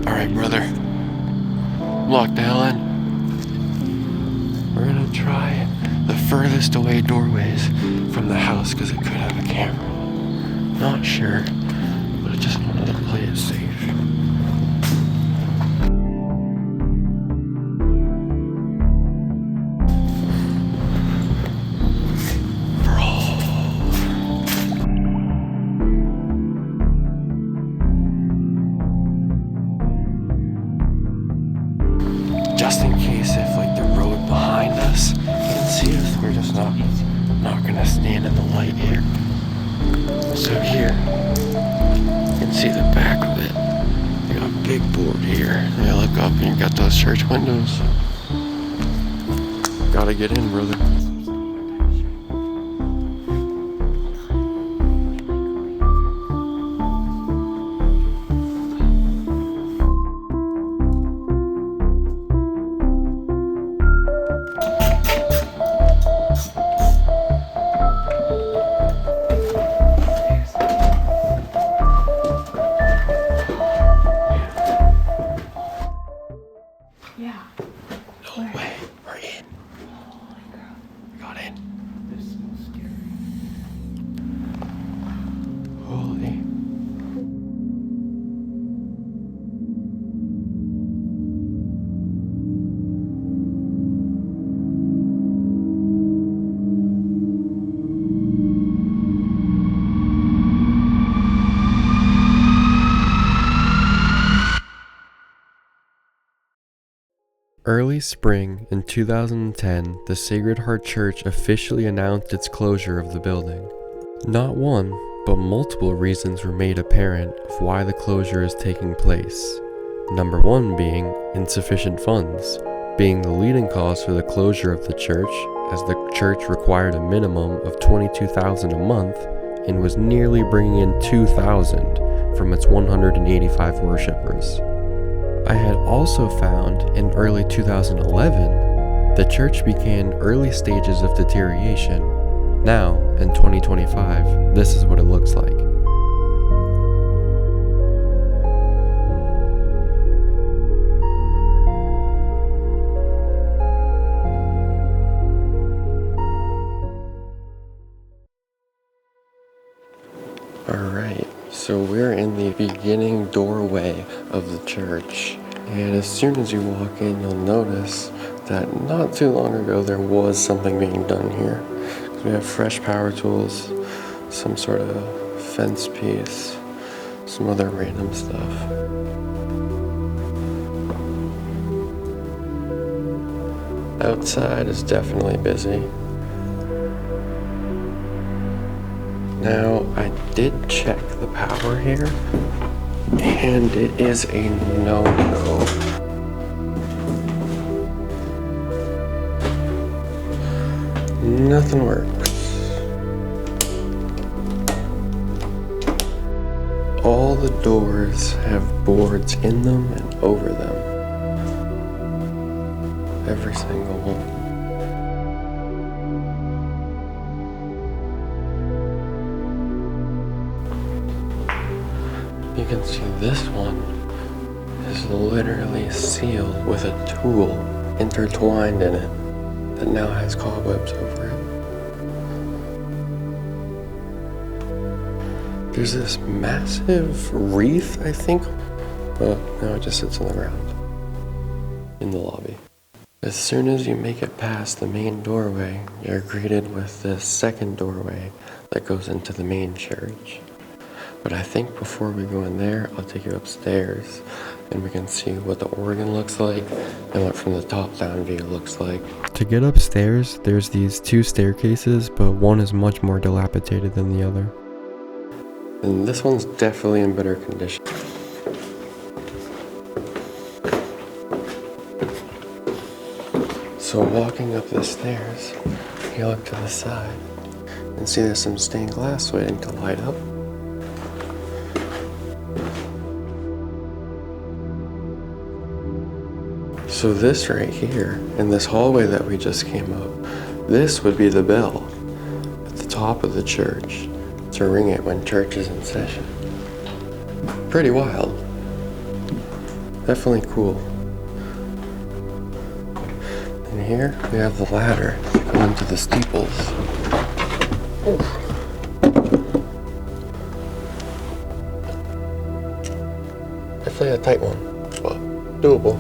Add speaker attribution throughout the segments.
Speaker 1: Alright, brother. Lock the hell in. We're gonna try the furthest away doorways from the house because it could have a camera. Not sure, but I just wanted to play it safe. Just in case if like the road behind us can see us, we're just not gonna stand in the light here. So here, you can see the back of it. You got a big board here. You look up and you got those church windows. Gotta get in, brother.
Speaker 2: Yeah.
Speaker 1: No way, we're in.
Speaker 2: Holy crap.
Speaker 1: We got in.
Speaker 2: This smells scary.
Speaker 1: Holy. Early spring in 2010, the Sacred Heart Church officially announced its closure of the building. Not one, but multiple reasons were made apparent of why the closure is taking place. Number one being insufficient funds, being the leading cause for the closure of the church, as the church required a minimum of $22,000 a month and was nearly bringing in $2,000 from its 185 worshipers. I had also found in early 2011, the church began early stages of deterioration. Now, in 2025, this is what it looks like. Alright, so we're in the beginning doorway of the church, and as soon as you walk in, you'll notice that not too long ago there was something being done here. We have fresh power tools, some sort of fence piece, some other random stuff. Outside is definitely busy. Now, I did check the power here, and it is a no-no. Nothing works. All the doors have boards in them and over them. Every single one. You can see this one is literally sealed with a tool intertwined in it that now has cobwebs over it. There's this massive wreath, I think, but now it just sits on the ground in the lobby. As soon as you make it past the main doorway, you're greeted with this second doorway that goes into the main church. But I think before we go in there, I'll take you upstairs and we can see what the organ looks like and what from the top down view looks like. To get upstairs, there's these two staircases, but one is much more dilapidated than the other. And this one's definitely in better condition. So walking up the stairs, you look to the side and see there's some stained glass waiting to light up. So this right here, in this hallway that we just came up, this would be the bell at the top of the church to ring it when church is in session. Pretty wild. Definitely cool. And here we have the ladder to go into the steeples. Definitely a tight one, but doable.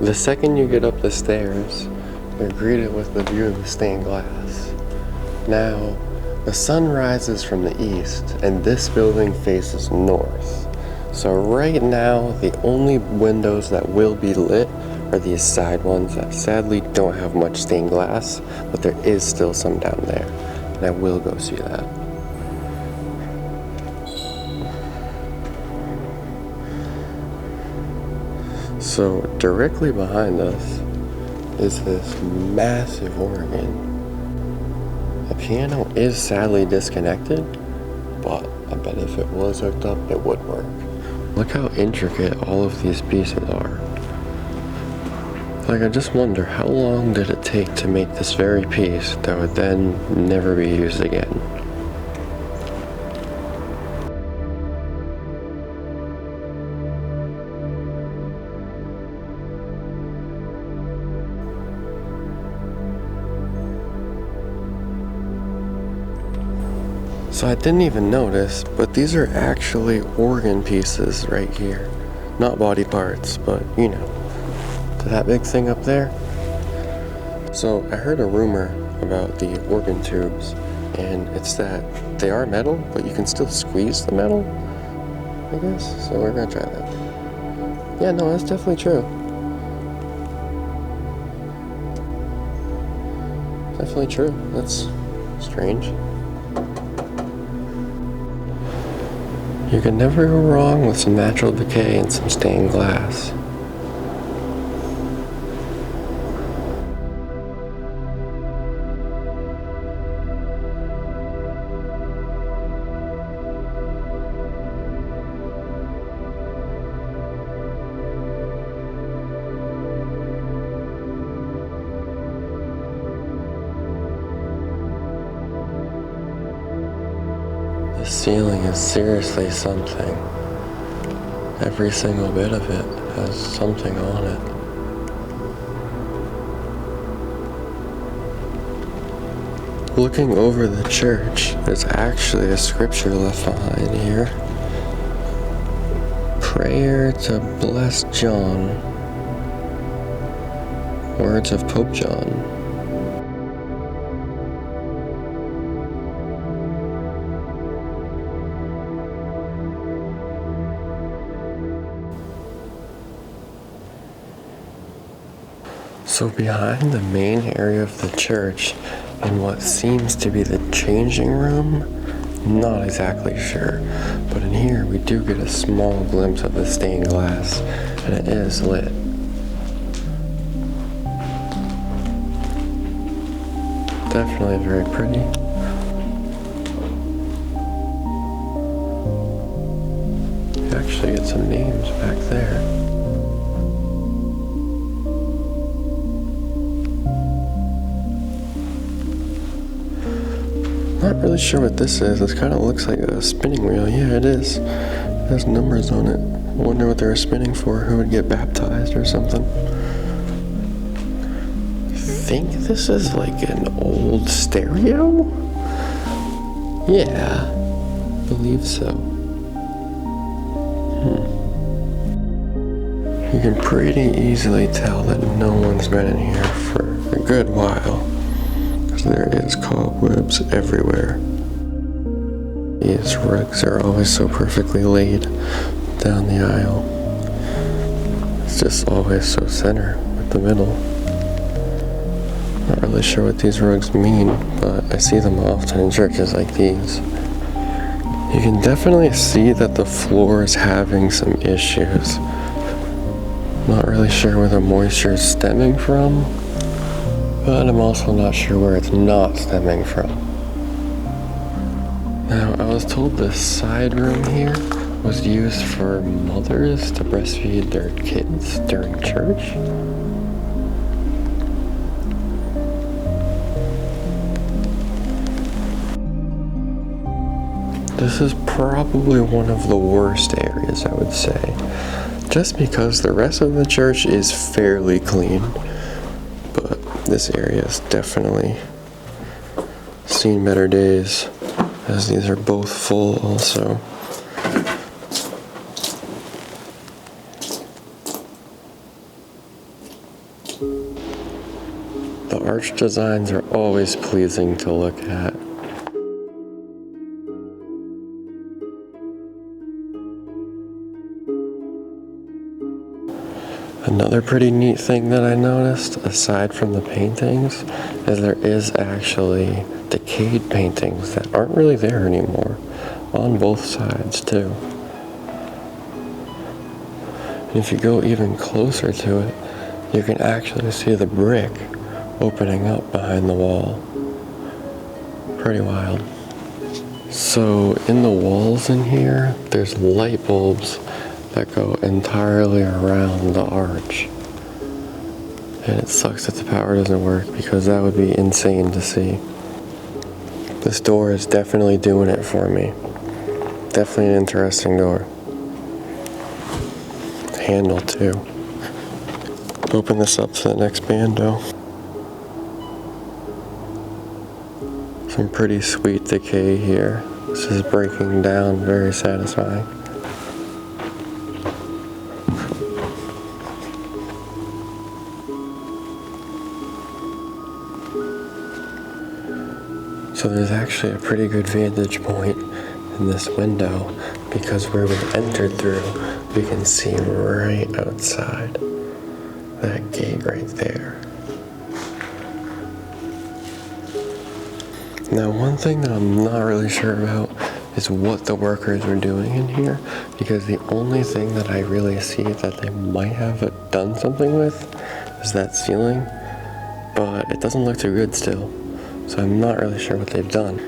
Speaker 1: The second you get up the stairs, you're greeted with the view of the stained glass. Now, the sun rises from the east, and this building faces north. So right now, the only windows that will be lit are these side ones that sadly don't have much stained glass, but there is still some down there, and I will go see that. So directly behind us is this massive organ. The piano is sadly disconnected, but I bet if it was hooked up, it would work. Look how intricate all of these pieces are. Like, I just wonder, how long did it take to make this very piece that would then never be used again? So I didn't even notice, but these are actually organ pieces right here. Not body parts, but you know, to that big thing up there. So I heard a rumor about the organ tubes, and it's that they are metal, but you can still squeeze the metal, I guess. So we're gonna try that. Yeah, no, that's definitely true. Definitely true. That's strange. You can never go wrong with some natural decay and some stained glass. The ceiling is seriously something. Every single bit of it has something on it. Looking over the church, there's actually a scripture left behind here. Prayer to bless John. Words of Pope John. So behind the main area of the church, in what seems to be the changing room, not exactly sure, but in here we do get a small glimpse of the stained glass, and it is lit. Definitely very pretty. You actually get some names back there. Not really sure what this is. This kind of looks like a spinning wheel. Yeah, it is. It has numbers on it. I wonder what they were spinning for. Who would get baptized or something? I think this is like an old stereo? Yeah, I believe so. You can pretty easily tell that no one's been in here for a good while. There is cobwebs everywhere. These rugs are always so perfectly laid down the aisle. It's just always so center with the middle. Not really sure what these rugs mean, but I see them often in churches like these. You can definitely see that the floor is having some issues. Not really sure where the moisture is stemming from, but I'm also not sure where it's not stemming from. Now, I was told this side room here was used for mothers to breastfeed their kids during church. This is probably one of the worst areas, I would say, just because the rest of the church is fairly clean, but this area has definitely seen better days, as these are both full also. The arch designs are always pleasing to look at. Another pretty neat thing that I noticed, aside from the paintings, is there is actually decayed paintings that aren't really there anymore, on both sides too. And if you go even closer to it, you can actually see the brick opening up behind the wall. Pretty wild. So in the walls in here, there's light bulbs that go entirely around the arch. And it sucks that the power doesn't work because that would be insane to see. This door is definitely doing it for me. Definitely an interesting door. Handle too. Open this up to the next bando. Some pretty sweet decay here. This is breaking down, very satisfying. So there's actually a pretty good vantage point in this window because where we entered through, we can see right outside that gate right there. Now, one thing that I'm not really sure about is what the workers were doing in here, because the only thing that I really see that they might have done something with is that ceiling, but it doesn't look too good still. So I'm not really sure what they've done.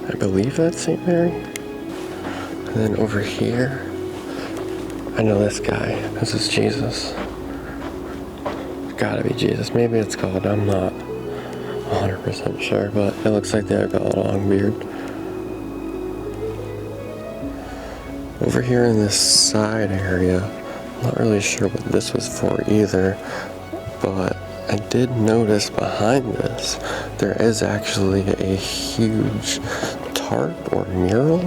Speaker 1: I believe that's St. Mary. And then over here, I know this guy. This is Jesus. It's gotta be Jesus. Maybe it's God. I'm not 100% sure, but it looks like they've got a long beard. Over here in this side area, I'm not really sure what this was for either, but I did notice behind this, there is actually a huge tarp or mural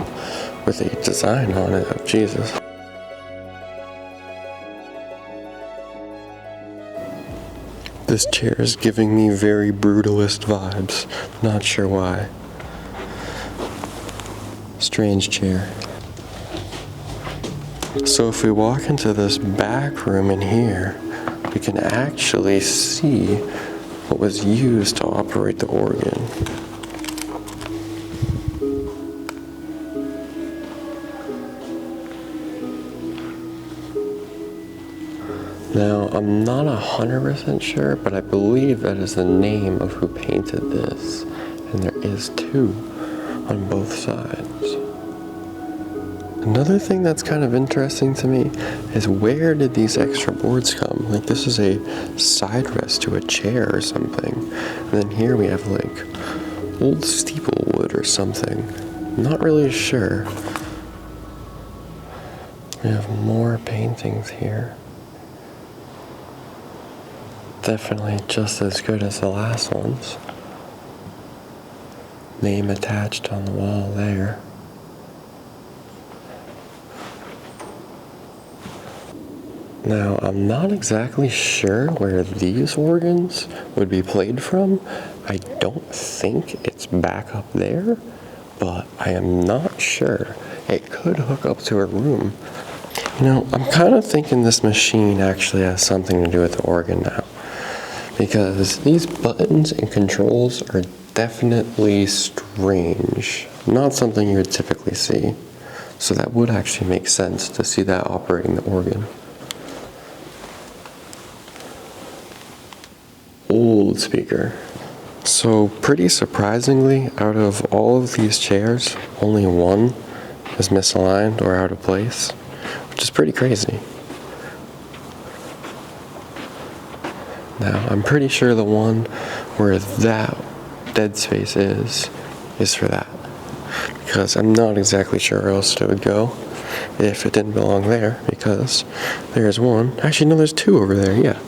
Speaker 1: with a design on it of Jesus. This chair is giving me very brutalist vibes. Not sure why. Strange chair. So if we walk into this back room in here, we can actually see what was used to operate the organ. Now, I'm not 100% sure, but I believe that is the name of who painted this. And there is two on both sides. Another thing that's kind of interesting to me is where did these extra boards come? Like, this is a side rest to a chair or something. And then here we have like old steeple wood or something. Not really sure. We have more paintings here. Definitely just as good as the last ones. Name attached on the wall there. Now, I'm not exactly sure where these organs would be played from. I don't think it's back up there, but I am not sure. It could hook up to a room. You know, I'm kind of thinking this machine actually has something to do with the organ now, because these buttons and controls are definitely strange. Not something you would typically see. So that would actually make sense to see that operating the organ. Old speaker. So pretty surprisingly, out of all of these chairs, only one is misaligned or out of place, which is pretty crazy. Now, I'm pretty sure the one where that dead space is for that. Because I'm not exactly sure where else it would go if it didn't belong there, because there's one. Actually, no, there's two over there, yeah.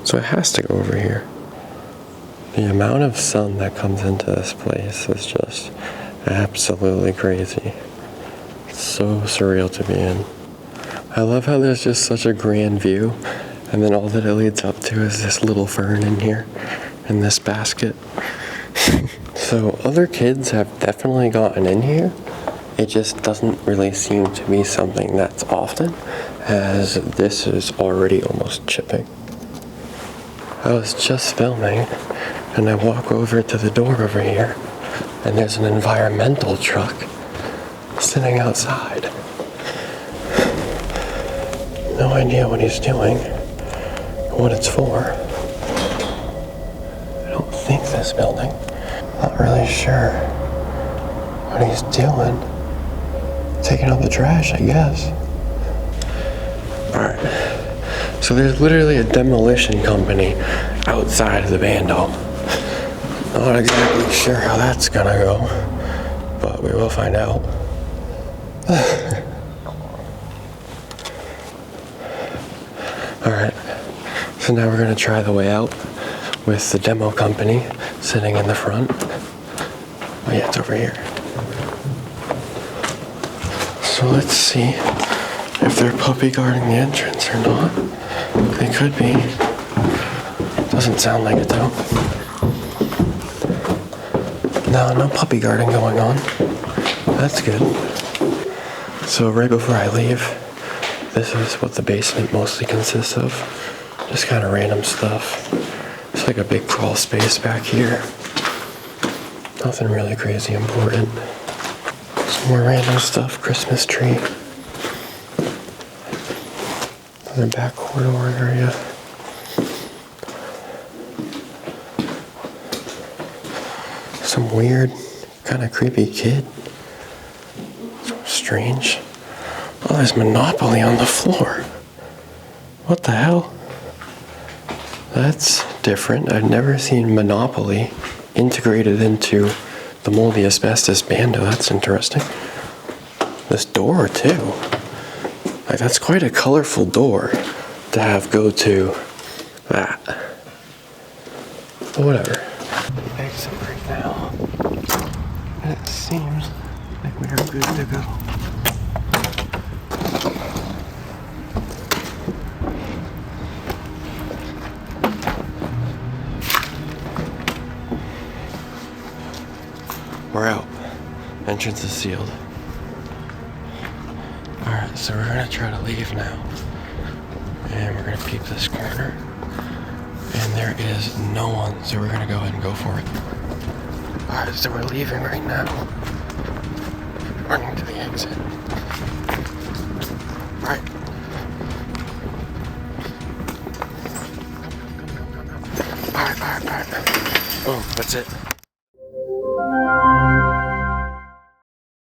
Speaker 1: So it has to go over here. The amount of sun that comes into this place is just absolutely crazy. It's so surreal to be in. I love how there's just such a grand view, and then all that it leads up to is this little fern in here, in this basket. So other kids have definitely gotten in here. It just doesn't really seem to be something that's often, as this is already almost chipping. I was just filming, and I walk over to the door over here, and there's an environmental truck sitting outside. No idea what he's doing, what it's for. I don't think this building. Not really sure what he's doing. Taking out the trash, I guess. Alright. So there's literally a demolition company outside of the bando. Not exactly sure how that's gonna go, but we will find out. Alright. So now we're gonna try the way out with the demo company sitting in the front. Oh yeah, it's over here. So let's see if they're puppy guarding the entrance or not. They could be. Doesn't sound like it though. No puppy guarding going on. That's good. So right before I leave, this is what the basement mostly consists of. Just kind of random stuff. It's like a big crawl space back here. Nothing really crazy important. Some more random stuff, Christmas tree. Another back corridor area. Some weird, kind of creepy kid. So strange. Oh, there's Monopoly on the floor. What the hell? That's different. I've never seen Monopoly integrated into the moldy asbestos bando. That's interesting. This door too. Like, that's quite a colorful door to have go to that. But whatever. Exit right now. And it seems like we are good to go. We're out. Entrance is sealed. Alright, so we're gonna try to leave now. And we're gonna peep this corner. And there is no one, so we're gonna go ahead and go for it. Alright, so we're leaving right now. Running to the exit. Alright. Alright. Boom, that's it.